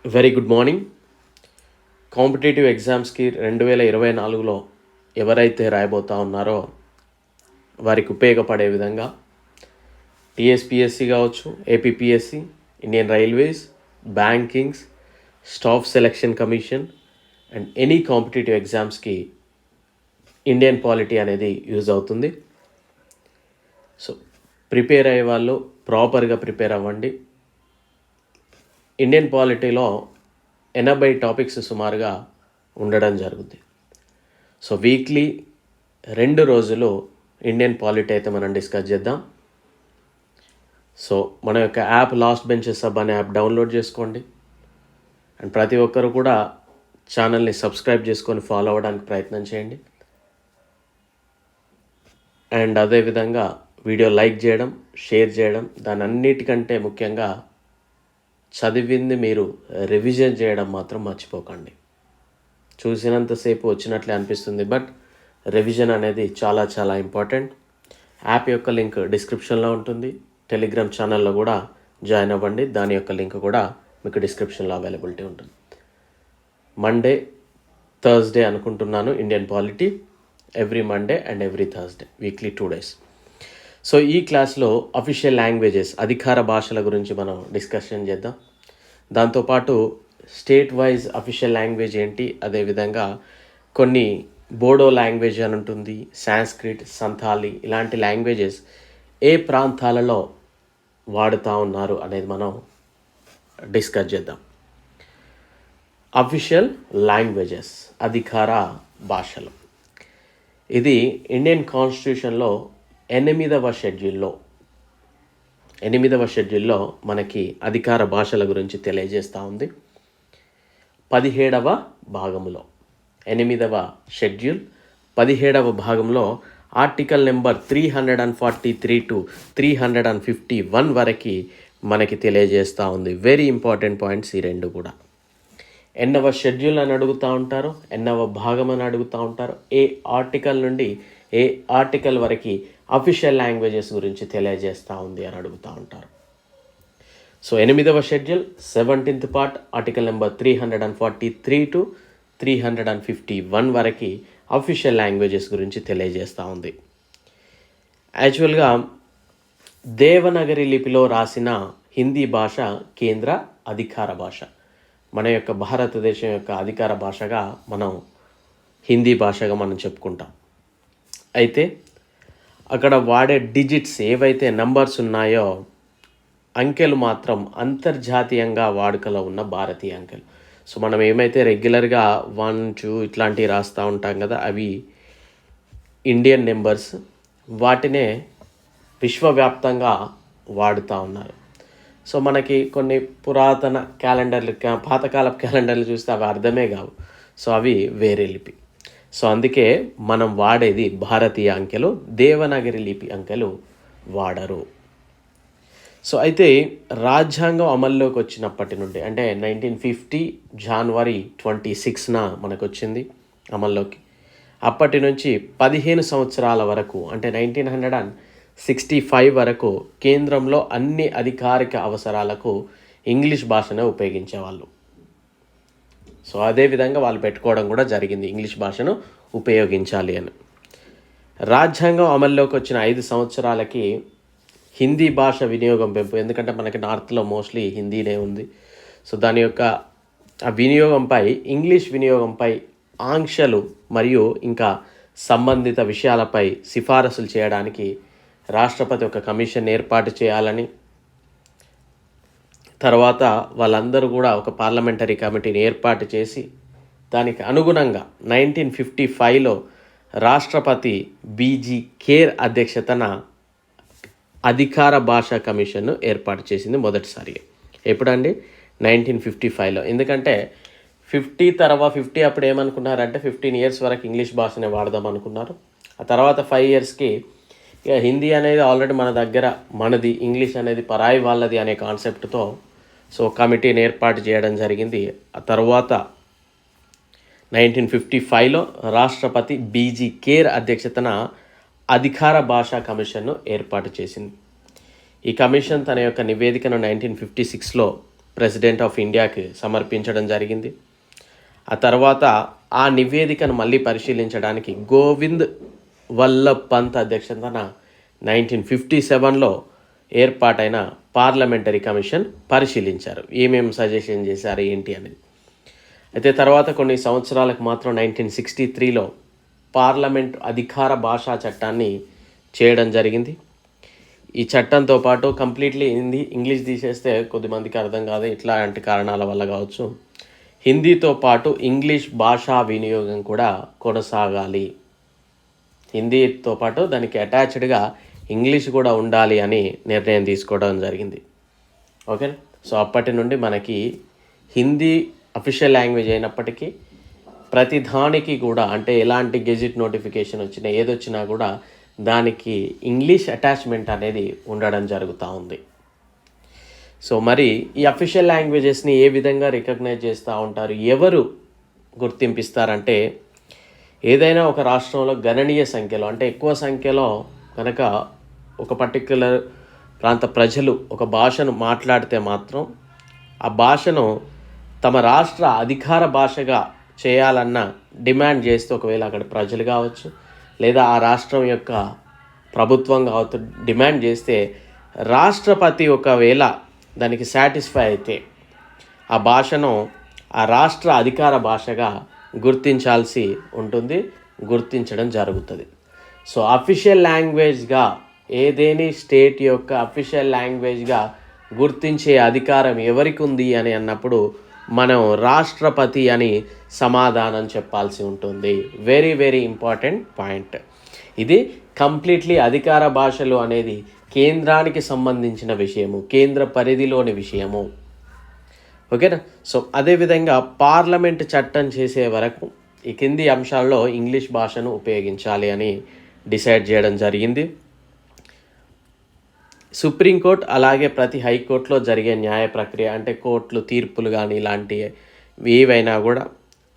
Very good morning. Competitive ఎగ్జామ్స్కి 2024లో ఎవరైతే రాయబోతా ఉన్నారో వారికి ఉపయోగపడే విధంగా టీఎస్పిఎస్సి కావచ్చు, APPSC, Indian railways, bankings, staff selection commission and any competitive ఎగ్జామ్స్కి ఇండియన్ పాలిటీ అనేది యూజ్ అవుతుంది. సో ప్రిపేర్ అయ్యే వాళ్ళు ప్రాపర్గా ప్రిపేర్ అవ్వండి. ఇండియన్ పాలిటీలో 80 టాపిక్స్ సుమారుగా ఉండడం జరుగుతుంది. సో వీక్లీ 2 రోజులు ఇండియన్ పాలిటీ అయితే మనం డిస్కస్ చేద్దాం. సో మన యొక్క యాప్ లాస్ట్ బెంచెస్ సబ్ అనే యాప్ డౌన్లోడ్ చేసుకోండి. అండ్ ప్రతి ఒక్కరు కూడా ఛానల్ని సబ్స్క్రైబ్ చేసుకొని ఫాలో అవ్వడానికి ప్రయత్నం చేయండి. అండ్ అదేవిధంగా వీడియో లైక్ చేయడం, షేర్ చేయడం, దాని అన్నిటికంటే ముఖ్యంగా చదివింది మీరు రివిజన్ చేయడం మాత్రం మర్చిపోకండి. చూసినంతసేపు వచ్చినట్లే అనిపిస్తుంది, బట్ రివిజన్ అనేది చాలా చాలా ఇంపార్టెంట్. యాప్ యొక్క లింక్ డిస్క్రిప్షన్లో ఉంటుంది. టెలిగ్రామ్ ఛానల్లో కూడా జాయిన్ అవ్వండి, దాని యొక్క లింక్ కూడా మీకు డిస్క్రిప్షన్లో అవైలబిలిటీ ఉంటుంది. మండే, థర్స్డే అనుకుంటున్నాను Indian polity, every Monday and every Thursday, weekly 2 days. So ఈ క్లాస్లో అఫీషియల్ లాంగ్వేజెస్, అధికార భాషల గురించి మనం డిస్కషన్ చేద్దాం. దాంతోపాటు స్టేట్ వైజ్ అఫీషియల్ లాంగ్వేజ్ ఏంటి, అదేవిధంగా కొన్ని బోడో లాంగ్వేజ్ అని ఉంటుంది, సాంస్క్రిట్, సంథాలి, ఇలాంటి లాంగ్వేజెస్ ఏ ప్రాంతాలలో వాడుతూ ఉన్నారు అనేది మనం డిస్కస్ చేద్దాం. అఫీషియల్ లాంగ్వేజెస్, అధికార భాషలు, ఇది ఇండియన్ కాన్స్టిట్యూషన్లో 8వ షెడ్యూల్లో మనకి అధికార భాషల గురించి తెలియజేస్తూ ఉంది. 17వ భాగంలో 8వ షెడ్యూల్ 17వ భాగంలో ఆర్టికల్ నెంబర్ 343 to 351 వరకు మనకి తెలియజేస్తూ ఉంది. వెరీ ఇంపార్టెంట్ పాయింట్స్ ఈ రెండు కూడా. 8వ షెడ్యూల్ అని అడుగుతూ ఉంటారు, 8వ భాగం అని అడుగుతూ ఉంటారు. ఏ ఆర్టికల్ నుండి ఏ ఆర్టికల్ వరకు అఫీషియల్ లాంగ్వేజెస్ గురించి తెలియజేస్తూ ఉంది అని అడుగుతూ ఉంటారు. సో 8వ schedule 17th part article number 343 to 351 వరకు అఫీషియల్ లాంగ్వేజెస్ గురించి తెలియజేస్తూ ఉంది. యాక్చువల్గా దేవనాగరి లిపిలో రాసిన హిందీ భాష కేంద్ర అధికార భాష. మన యొక్క భారతదేశం యొక్క అధికార భాషగా మనం హిందీ భాషగా మనం చెప్పుకుంటాం. అయితే అక్కడ వాడే డిజిట్స్ ఏవైతే నంబర్స్ ఉన్నాయో, అంకెలు మాత్రం అంతర్జాతీయంగా వాడుకలో ఉన్న భారతీయ అంకెలు. సో మనం ఏమైతే రెగ్యులర్గా 1, 2 ఇట్లాంటివి రాస్తూ ఉంటాం కదా, అవి ఇండియన్ నెంబర్స్. వాటినే విశ్వవ్యాప్తంగా వాడుతూ ఉన్నారు. సో మనకి కొన్ని పురాతన క్యాలెండర్లు, పాతకాలపు క్యాలెండర్లు చూస్తే అవి అర్థమే కావు. సో అవి వేరే లిపి. సో అందుకే మనం వాడేది భారతీయ అంకెలు, దేవనాగరి లిపి అంకెలు వాడరు. సో అయితే రాజ్యాంగం అమల్లోకి వచ్చినప్పటి నుండి, అంటే 1950 January 26న మనకు వచ్చింది అమల్లోకి. అప్పటి నుంచి 15 సంవత్సరాల వరకు, అంటే 1965 వరకు కేంద్రంలో అన్ని అధికారిక అవసరాలకు ఇంగ్లీష్ భాషనే ఉపయోగించేవాళ్ళు. సో అదేవిధంగా వాళ్ళు పెట్టుకోవడం కూడా జరిగింది, ఇంగ్లీష్ భాషను ఉపయోగించాలి అని. రాజ్యాంగం అమల్లోకి వచ్చిన 5 సంవత్సరాలకి హిందీ భాష వినియోగం పెంపు, ఎందుకంటే మనకి నార్త్లో మోస్ట్లీ హిందీనే ఉంది. సో దాని యొక్క ఆ వినియోగంపై, ఇంగ్లీష్ వినియోగంపై ఆంక్షలు మరియు ఇంకా సంబంధిత విషయాలపై సిఫారసులు చేయడానికి రాష్ట్రపతి ఒక కమిషన్ ఏర్పాటు చేయాలని, తర్వాత వాళ్ళందరూ కూడా ఒక పార్లమెంటరీ కమిటీని ఏర్పాటు చేసి దానికి అనుగుణంగా 1955లో రాష్ట్రపతి బీజీ ఖేర్ అధ్యక్షతన అధికార భాషా కమిషన్ను ఏర్పాటు చేసింది మొదటిసారిగా. ఎప్పుడండి? 1955లో. ఎందుకంటే 50 అప్పుడు ఏమనుకున్నారంటే 15 years వరకు ఇంగ్లీష్ భాషనే వాడదాం అనుకున్నారు. ఆ తర్వాత 5 yearsకి ఇక హిందీ అనేది ఆల్రెడీ మన దగ్గర మనది, ఇంగ్లీష్ అనేది పరాయి వాళ్ళది అనే కాన్సెప్ట్తో సో కమిటీని ఏర్పాటు చేయడం జరిగింది. ఆ తర్వాత 1955లో రాష్ట్రపతి బీజీ ఖేర్ అధ్యక్షతన అధికార భాషా కమిషన్ను ఏర్పాటు చేసింది. ఈ కమిషన్ తన యొక్క నివేదికను 1956లో ప్రెసిడెంట్ ఆఫ్ ఇండియాకి సమర్పించడం జరిగింది. ఆ తర్వాత ఆ నివేదికను మళ్ళీ పరిశీలించడానికి గోవింద్ వల్లభ్ పంత్ అధ్యక్షతన 1957లో ఏర్పాటైన పార్లమెంటరీ కమిషన్ పరిశీలించారు. ఏమేమి సజెషన్ చేశారు ఏంటి అనేది. అయితే తర్వాత కొన్ని సంవత్సరాలకు మాత్రం 1963లో పార్లమెంట్ అధికార భాషా చట్టాన్ని చేయడం జరిగింది. ఈ చట్టంతో పాటు కంప్లీట్లీ ఇంగ్లీష్ తీసేస్తే కొద్దిమందికి అర్థం కాదు, ఇట్లాంటి కారణాల వల్ల కావచ్చు. హిందీతో పాటు ఇంగ్లీష్ భాషా వినియోగం కూడా కొనసాగాలి. హిందీతో పాటు దానికి అటాచ్డ్గా ఇంగ్లీష్ కూడా ఉండాలి అని నిర్ణయం తీసుకోవడం జరిగింది. ఓకే, సో అప్పటి నుండి మనకి హిందీ అఫీషియల్ లాంగ్వేజ్ అయినప్పటికీ ప్రతి దానికి కూడా, అంటే ఎలాంటి గెజిట్ నోటిఫికేషన్ వచ్చినా ఏదొచ్చినా కూడా దానికి ఇంగ్లీష్ అటాచ్మెంట్ అనేది ఉండడం జరుగుతూ ఉంది. సో మరి ఈ అఫీషియల్ లాంగ్వేజెస్ని ఏ విధంగా రికగ్నైజ్ చేస్తూ ఉంటారు, ఎవరు గుర్తింపిస్తారంటే, ఏదైనా ఒక రాష్ట్రంలో గణనీయ సంఖ్యలో, అంటే ఎక్కువ సంఖ్యలో కనుక ఒక పర్టిక్యులర్ ప్రాంత ప్రజలు ఒక భాషను మాట్లాడితే మాత్రం ఆ భాషను తమ రాష్ట్ర అధికార భాషగా చేయాలన్న డిమాండ్ చేస్తే, ఒకవేళ అక్కడ ప్రజలు కావచ్చు లేదా ఆ రాష్ట్రం యొక్క ప్రభుత్వం కావచ్చు డిమాండ్ చేస్తే, రాష్ట్రపతి ఒకవేళ దానికి సాటిస్ఫై అయితే ఆ భాషను ఆ రాష్ట్ర అధికార భాషగా గుర్తించాల్సి ఉంటుంది, గుర్తించడం జరుగుతుంది. సో అఫీషియల్ లాంగ్వేజ్గా ఏదేని స్టేట్ యొక్క అఫీషియల్ లాంగ్వేజ్గా గుర్తించే అధికారం ఎవరికి ఉంది అని అన్నప్పుడు మనం రాష్ట్రపతి అని సమాధానం చెప్పాల్సి ఉంటుంది. వెరీ వెరీ ఇంపార్టెంట్ పాయింట్ ఇది. కంప్లీట్లీ అధికార భాషలు అనేది కేంద్రానికి సంబంధించిన విషయము, కేంద్ర పరిధిలోని విషయము. ఓకేనా. సో అదేవిధంగా పార్లమెంట్ చట్టం చేసే వరకు ఈ కింది అంశాల్లో ఇంగ్లీష్ భాషను ఉపయోగించాలి అని డిసైడ్ చేయడం జరిగింది. సుప్రీంకోర్టు అలాగే ప్రతి హైకోర్టులో జరిగే న్యాయ ప్రక్రియ, అంటే కోర్టులు తీర్పులు కానీ ఇలాంటివి ఏవైనా కూడా,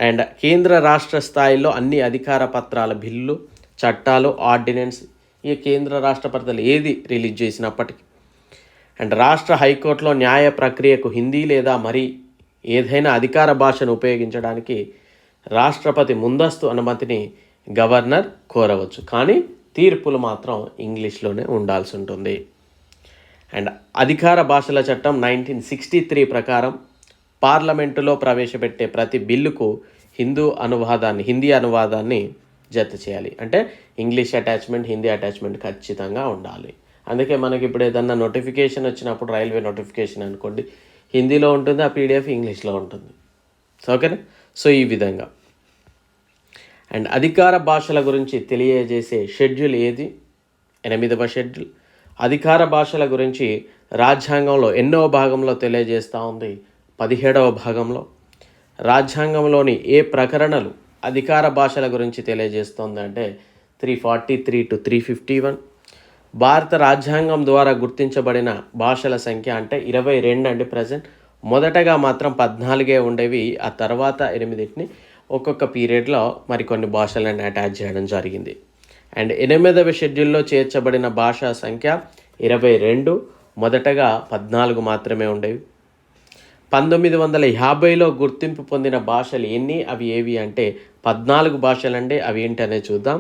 అండ్ కేంద్ర రాష్ట్ర స్థాయిలో అన్ని అధికార పత్రాల బిల్లు, చట్టాలు, ఆర్డినెన్స్ ఈ కేంద్ర రాష్ట్రపతులు ఏది రిలీజ్ చేసినప్పటికీ, అండ్ రాష్ట్ర హైకోర్టులో న్యాయ ప్రక్రియకు హిందీ లేదా మరి ఏదైనా అధికార భాషను ఉపయోగించడానికి రాష్ట్రపతి ముందస్తు అనుమతిని గవర్నర్ కోరవచ్చు, కానీ తీర్పులు మాత్రం ఇంగ్లీష్లోనే ఉండాల్సి ఉంటుంది. అండ్ అధికార భాషల చట్టం 1963 ప్రకారం పార్లమెంటులో ప్రవేశపెట్టే ప్రతి బిల్లుకు హిందీ అనువాదాన్ని జత చేయాలి. అంటే ఇంగ్లీష్ అటాచ్మెంట్, హిందీ అటాచ్మెంట్ ఖచ్చితంగా ఉండాలి. అందుకే మనకి ఇప్పుడు ఏదన్నా నోటిఫికేషన్ వచ్చినప్పుడు, రైల్వే నోటిఫికేషన్ అనుకోండి, హిందీలో ఉంటుంది, ఆ పీడిఎఫ్ ఇంగ్లీష్లో ఉంటుంది. సో ఓకేనా. సో ఈ విధంగా అండ్ అధికార భాషల గురించి తెలియజేసే షెడ్యూల్ ఏది? 8వ షెడ్యూల్. అధికార భాషల గురించి రాజ్యాంగంలో ఎన్నో భాగంలో తెలియజేస్తూ ఉంది? 17వ భాగంలో. రాజ్యాంగంలోని ఏ ప్రకరణలు అధికార భాషల గురించి తెలియజేస్తుంది అంటే 343 to 351. భారత రాజ్యాంగం ద్వారా గుర్తించబడిన భాషల సంఖ్య అంటే 22 అండి ప్రజెంట్. మొదటగా మాత్రం 14 ఉండేవి, ఆ తర్వాత 8ని ఒక్కొక్క పీరియడ్లో మరికొన్ని భాషలను అటాచ్ చేయడం జరిగింది. అండ్ 8వ షెడ్యూల్లో చేర్చబడిన భాషా సంఖ్య 22, మొదటగా 14 మాత్రమే ఉండేవి. 1950లో గుర్తింపు పొందిన భాషలు ఎన్ని, అవి ఏవి అంటే 14 భాషలండి. అవి ఏంటనేది చూద్దాం.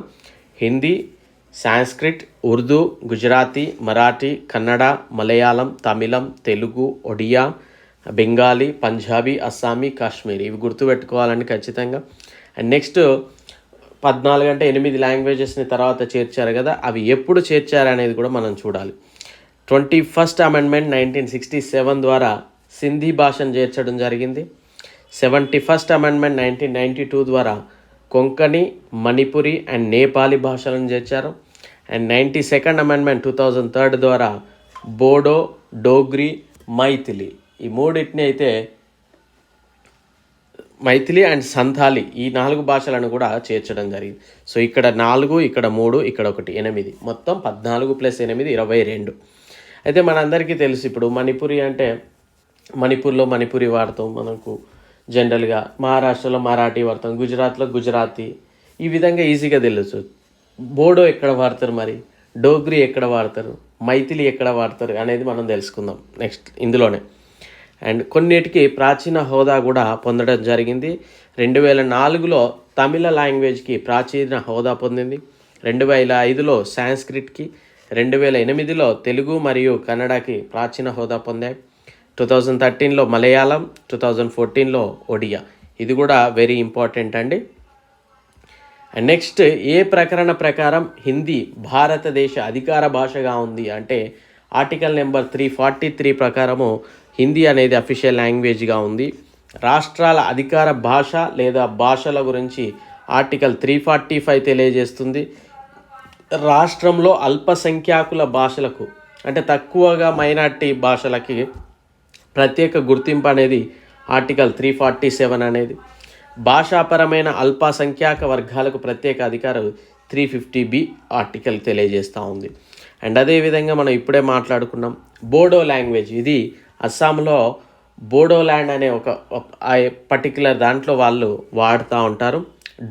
హిందీ, సాంస్క్రిట్, ఉర్దూ, గుజరాతీ, మరాఠీ, కన్నడ, మలయాళం, తమిళం, తెలుగు, ఒడియా, బెంగాలీ, పంజాబీ, అస్సామీ, కాశ్మీరీ. ఇవి గుర్తుపెట్టుకోవాలండి ఖచ్చితంగా. అండ్ నెక్స్ట్ 14 అంటే 8 లాంగ్వేజెస్ని తర్వాత చేర్చారు కదా, అవి ఎప్పుడు చేర్చారు అనేది కూడా మనం చూడాలి. 21st అమెండ్మెంట్ 1967 ద్వారా సింధీ భాషను చేర్చడం జరిగింది. 71st అమెండ్మెంట్ 1992 ద్వారా కొంకణి, మణిపురి అండ్ నేపాలీ భాషలను చేర్చారు. అండ్ 92nd అమెండ్మెంట్ 2003 ద్వారా బోడో, డోగ్రీ, మైథిలి ఈ మూడింటిని అయితే మైథిలి అండ్ సంథాలి ఈ 4 భాషలను కూడా చేర్చడం జరిగింది. సో ఇక్కడ 4, ఇక్కడ 3, ఇక్కడ 1, 8, మొత్తం 14 + 8 22. అయితే మనందరికీ తెలుసు, ఇప్పుడు మణిపురి అంటే మణిపూర్లో మణిపురి వాడతాం, మనకు జనరల్గా మహారాష్ట్రలో మరాఠీ వాడతాం, గుజరాత్లో గుజరాతీ, ఈ విధంగా ఈజీగా తెలుసు. బోడో ఎక్కడ వాడతారు, మరి డోగ్రీ ఎక్కడ వాడతారు, మైథిలి ఎక్కడ వాడతారు అనేది మనం తెలుసుకుందాం నెక్స్ట్ ఇందులోనే. అండ్ కొన్నిటికి ప్రాచీన హోదా కూడా పొందడం జరిగింది. 2004లో తమిళ లాంగ్వేజ్కి ప్రాచీన హోదా పొందింది. 2005లో సాంస్క్రిట్కి, 2008లో తెలుగు మరియు కన్నడకి ప్రాచీన హోదా పొందాయి. 2013లో మలయాళం, 2014లో ఒడియా. ఇది కూడా వెరీ ఇంపార్టెంట్ అండి. అండ్ నెక్స్ట్, ఏ ప్రకరణ ప్రకారం హిందీ భారతదేశ అధికార భాషగా ఉంది అంటే ఆర్టికల్ నెంబర్ 343 ప్రకారము హిందీ అనేది అఫీషియల్ లాంగ్వేజ్గా ఉంది. రాష్ట్రాల అధికార భాష లేదా భాషల గురించి ఆర్టికల్ 345 తెలియజేస్తుంది. రాష్ట్రంలో అల్పసంఖ్యాకుల భాషలకు అంటే తక్కువగా మైనార్టీ భాషలకి ప్రత్యేక గుర్తింపు అనేది ఆర్టికల్ 347 అనేది. భాషాపరమైన అల్పసంఖ్యాక వర్గాలకు ప్రత్యేక అధికారం 350B ఆర్టికల్ తెలియజేస్తూ ఉంది. అండ్ అదేవిధంగా మనం ఇప్పుడే మాట్లాడుకున్నాం బోడో లాంగ్వేజ్. ఇది అస్సాంలో బోడోల్యాండ్ అనే ఒక పర్టికులర్ దాంట్లో వాళ్ళు వాడుతూ ఉంటారు.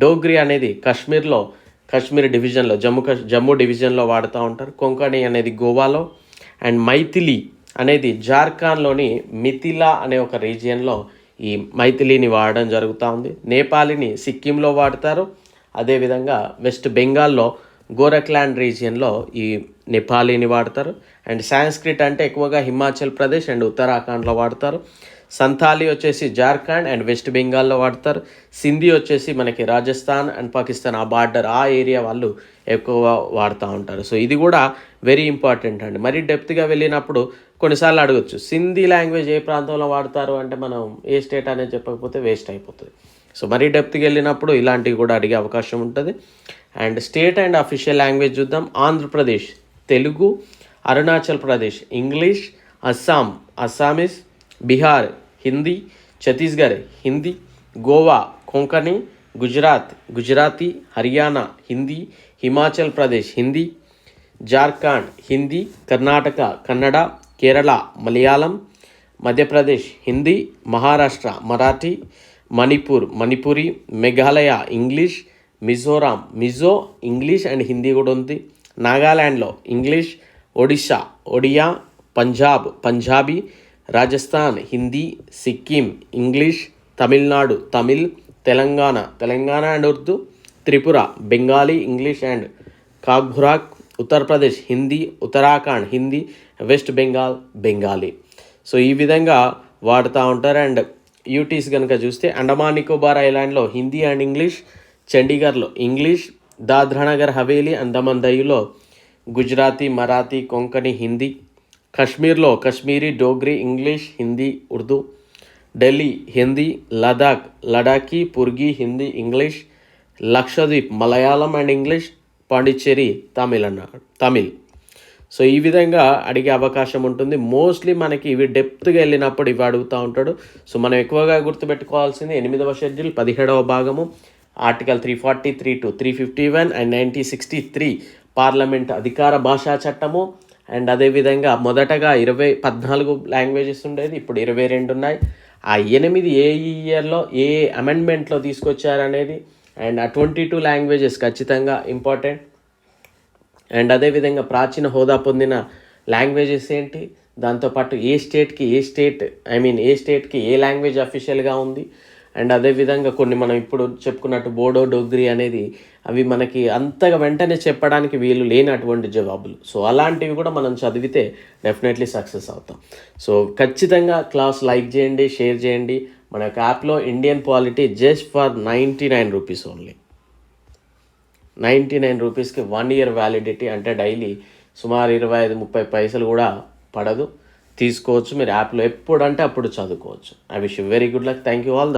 డోగ్రీ అనేది కాశ్మీర్ డివిజన్లో జమ్మూ డివిజన్లో వాడుతూ ఉంటారు. కొంకణి అనేది గోవాలో, అండ్ మైథిలి అనేది జార్ఖండ్లోని మిథిలా అనే ఒక రీజియన్లో ఈ మైథిలిని వాడడం జరుగుతూ ఉంది. నేపాలీని సిక్కింలో వాడతారు. అదేవిధంగా వెస్ట్ బెంగాల్లో గోరఖ్లాండ్ రీజియన్లో ఈ నేపాలీని వాడతారు. అండ్ సాంస్క్రిట్ అంటే ఎక్కువగా హిమాచల్ ప్రదేశ్ అండ్ ఉత్తరాఖండ్లో వాడతారు. సంతాలి వచ్చేసి జార్ఖండ్ అండ్ వెస్ట్ బెంగాల్లో వాడతారు. సింధీ వచ్చేసి మనకి రాజస్థాన్ అండ్ పాకిస్తాన్ ఆ బార్డర్ ఆ ఏరియా వాళ్ళు ఎక్కువగా వాడుతూ ఉంటారు. సో ఇది కూడా వెరీ ఇంపార్టెంట్ అండి. మరీ డెప్త్గా వెళ్ళినప్పుడు కొన్నిసార్లు అడగచ్చు, సింధీ లాంగ్వేజ్ ఏ ప్రాంతంలో వాడతారు అంటే మనం ఏ స్టేట్ అనేది చెప్పకపోతే వేస్ట్ అయిపోతుంది. సో మరీ డెప్త్కి వెళ్ళినప్పుడు ఇలాంటివి కూడా అడిగే అవకాశం ఉంటుంది. And state and official language చూద్దాం. Andhra Pradesh Telugu, Arunachal Pradesh English, Assamese, Bihar Hindi, Chhattisgarh Hindi, Goa Konkani, Gujarati, Haryana Hindi, Himachal Pradesh Hindi, Jharkhand Hindi, Karnataka Kannada, Kerala Malayalam, Madhya Pradesh Hindi, Maharashtra Marathi, Manipuri, Meghalaya English, Mizoram English and Hindi కూడా ఉంది. నాగాల్యాండ్లో English, Odia, Punjabi, Rajasthan Hindi, Sikkim English, Tamil Nadu Tamil, Telangana and Urdu, Tripura Bengali English and Kokborok, Uttar Pradesh Hindi, Uttarakhand Hindi, west Bengal Bengali. So ఈ విధంగా వాడుతూ ఉంటారు. అండ్ యూటీస్ కనుక చూస్తే అండమాన్ నికోబార్ ఐలాండ్లో హిందీ అండ్ ఇంగ్లీష్, చండీగఢ్లో ఇంగ్లీష్, దాద్రానగర్ హవేలీ, అండమాన్ దయ్యులో గుజరాతీ, మరాఠీ, కొంకణి హిందీ, కాశ్మీర్లో Kashmiri, Dogri, English, Hindi, Urdu, Delhi Hindi, Ladakhi, Purgi Hindi, English, Lakshadweep Malayalam and English, Pondicherry Tamil. So ఈ విధంగా అడిగే అవకాశం ఉంటుంది. మోస్ట్లీ మనకి ఇవి డెప్త్గా వెళ్ళినప్పుడు ఇవి అడుగుతూ ఉంటాడు. సో మనం ఎక్కువగా గుర్తుపెట్టుకోవాల్సింది 8వ షెడ్యూల్ 17వ భాగము ఆర్టికల్ 343 to 351 అండ్ 1963 పార్లమెంట్ అధికార భాషా చట్టము. అండ్ అదేవిధంగా మొదటగా 14 లాంగ్వేజెస్ ఉండేది, ఇప్పుడు 22 ఉన్నాయి. ఆ 8 ఏ ఇయర్లో ఏ అమెండ్మెంట్లో తీసుకొచ్చారనేది అండ్ ఆ 22 లాంగ్వేజెస్ ఖచ్చితంగా ఇంపార్టెంట్. అండ్ అదేవిధంగా ప్రాచీన హోదా పొందిన లాంగ్వేజెస్ ఏంటి, దాంతోపాటు ఏ స్టేట్కి ఏ లాంగ్వేజ్ అఫీషియల్గా ఉంది. అండ్ అదేవిధంగా కొన్ని మనం ఇప్పుడు చెప్పుకున్నట్టు బోడో, డోగ్రీ అనేది అవి మనకి అంతగా వెంటనే చెప్పడానికి వీలు లేనటువంటి జవాబులు. సో అలాంటివి కూడా మనం చదివితే డెఫినెట్లీ సక్సెస్ అవుతాం. సో ఖచ్చితంగా క్లాస్ లైక్ చేయండి, షేర్ చేయండి. మన యొక్క యాప్లో Indian polity just for 99 rupees only. 99 రూపీస్కి 1 year వ్యాలిడిటీ, అంటే డైలీ సుమారు 25-30 పైసలు కూడా పడదు. తీసుకోవచ్చు మీరు యాప్లో, ఎప్పుడంటే అప్పుడు చదువుకోవచ్చు. I wish you very good luck. Thank you all.